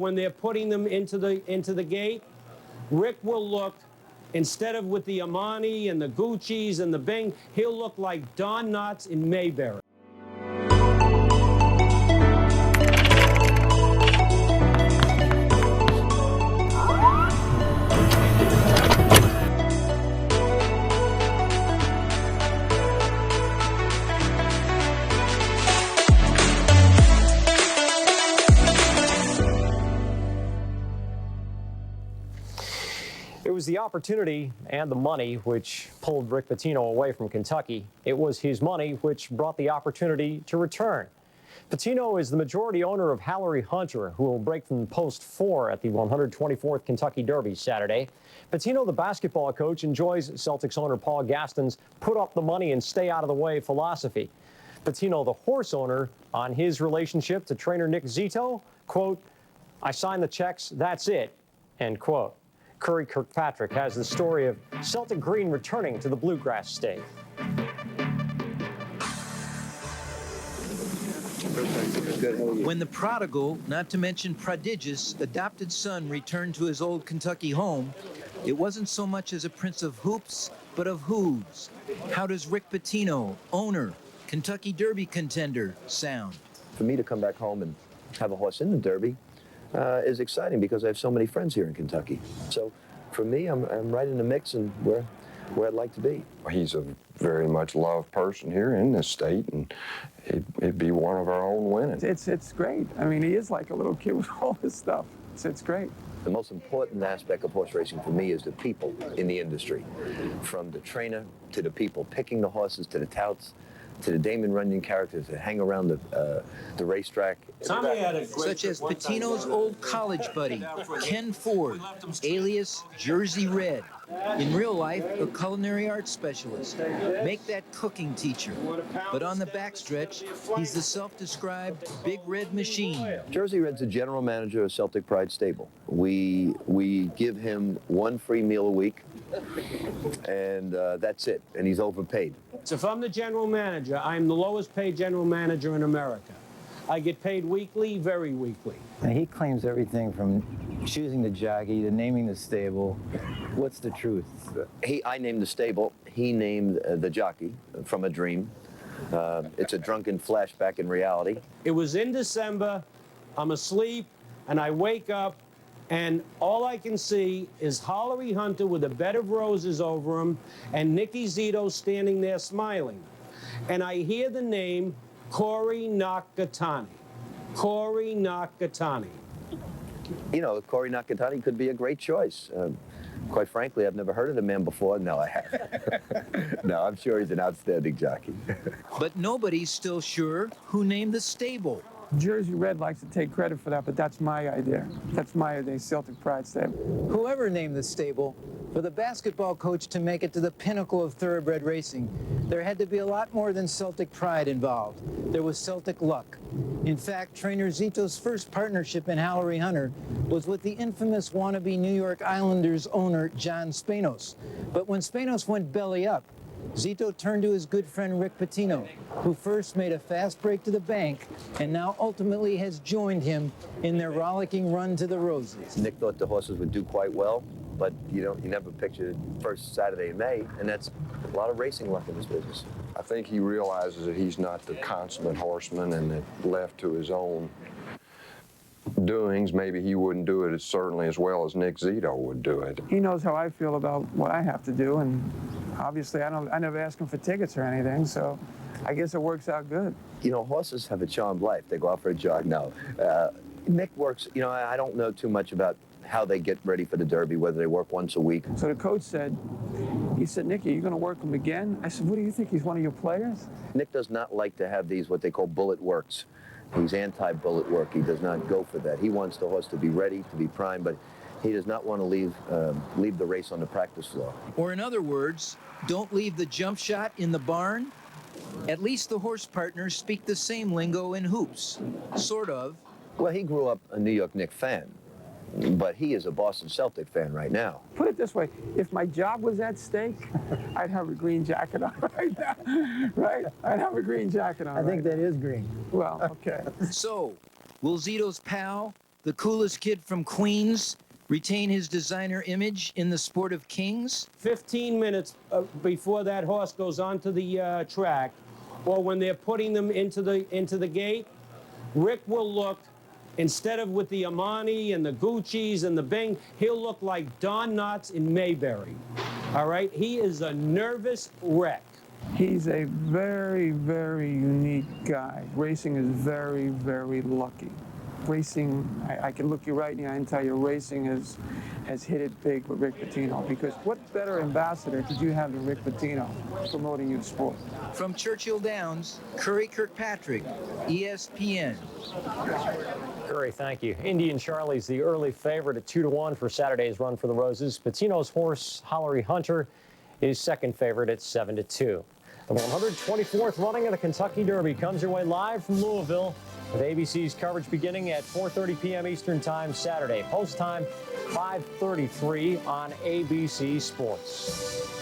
when they're putting them into the gate, Rick will look, instead of with the Armani and the Gucci's and the Bing, he'll look like Don Knotts in Mayberry. It was the opportunity and the money which pulled Rick Pitino away from Kentucky. It was his money which brought the opportunity to return. Pitino is the majority owner of Halory Hunter, who will break from post 4 at the 124th Kentucky Derby Saturday. Pitino, the basketball coach, enjoys Celtics owner Paul Gaston's put up the money and stay out of the way philosophy. Pitino, the horse owner, on his relationship to trainer Nick Zito, quote, "I sign the checks, that's it," end quote. Curry Kirkpatrick has the story of Celtic Green returning to the Bluegrass State. When the prodigal, not to mention prodigious, adopted son returned to his old Kentucky home, it wasn't so much as a prince of hoops, but of who's. How does Rick Pitino, owner, Kentucky Derby contender, sound? For me to come back home and have a horse in the Derby is exciting because I have so many friends here in Kentucky. So for me, I'm right in the mix and where I'd like to be. He's a very much loved person here in this state, and it'd be one of our own winning. It's great. I mean, he is like a little kid with all this stuff. It's great. The most important aspect of horse racing for me is the people in the industry, from the trainer to the people picking the horses to the touts, to the Damon Runyon characters that hang around the racetrack. Such as Pitino's old college buddy, Ken Ford, alias Jersey Red. In real life, a culinary arts specialist. Make that cooking teacher. But on the backstretch, he's the self-described Big Red Machine. Jersey Red's the general manager of Celtic Pride Stable. We give him one free meal a week, and that's it, and he's overpaid. So if I'm the general manager, I'm the lowest paid general manager in America. I get paid weekly, very weekly. And he claims everything from choosing the jockey to naming the stable. What's the truth? I named the stable. He named the jockey from a dream. It's a drunken flashback in reality. It was in December. I'm asleep, and I wake up, and all I can see is Halory Hunter with a bed of roses over him, and Nicky Zito standing there smiling. And I hear the name Corey Nakatani. Corey Nakatani. You know, Corey Nakatani could be a great choice. Quite frankly, I've never heard of the man before. No, I haven't. No, I'm sure he's an outstanding jockey. But nobody's still sure who named the stable. Jersey Red likes to take credit for that, but that's my idea. That's my idea, Celtic Pride Stable. Whoever named the stable, for the basketball coach to make it to the pinnacle of thoroughbred racing, there had to be a lot more than Celtic pride involved. There was Celtic luck. In fact, trainer Zito's first partnership in Halory Hunter was with the infamous wannabe New York Islanders owner John Spanos. But when Spanos went belly up, Zito turned to his good friend Rick Pitino, who first made a fast break to the bank and now ultimately has joined him in their rollicking run to the roses. Nick thought the horses would do quite well, but you never pictured first Saturday in May, and that's a lot of racing luck in this business. I think he realizes that he's not the consummate horseman, and that left to his own doings, maybe he wouldn't do it certainly as well as Nick Zito would do it. He knows how I feel about what I have to do, and obviously I never ask him for tickets or anything, so I guess it works out good. You know, horses have a charmed life. They go out for a jog. No, Nick works, I don't know too much about how they get ready for the Derby, whether they work once a week. So the coach said, Nicky, are you going to work him again? I said, what do you think, he's one of your players? Nick does not like to have these, what they call bullet works. He's anti-bullet work. He does not go for that. He wants the horse to be ready, to be primed, but he does not want to leave the race on the practice floor. Or in other words, don't leave the jump shot in the barn. At least the horse partners speak the same lingo in hoops. Sort of. Well, he grew up a New York Knicks fan, but he is a Boston Celtic fan right now. Put it this way, if my job was at stake, I'd have a green jacket on right now, right? I'd have a green jacket on. I think that is green. Well, okay. So, will Zito's pal, the coolest kid from Queens, retain his designer image in the sport of kings? 15 minutes before that horse goes onto the track, or when they're putting them into the gate, Rick will look, instead of with the Armani and the Gucci's and the Bing, he'll look like Don Knotts in Mayberry. All right? He is a nervous wreck. He's a very, very unique guy. Racing is very, very lucky. Racing, I can look you right in the eye and tell you, racing has hit it big with Rick Pitino, because what better ambassador could you have than Rick Pitino promoting your sport? From Churchill Downs, Kirkpatrick, ESPN. Curry, thank you. Indian Charlie's the early favorite at 2-1 for Saturday's Run for the Roses. Pitino's horse, Halory Hunter, is second favorite at 7-2. The 124th running of the Kentucky Derby comes your way live from Louisville, with ABC's coverage beginning at 4:30 p.m. Eastern Time Saturday. Post time 5:33 on ABC Sports.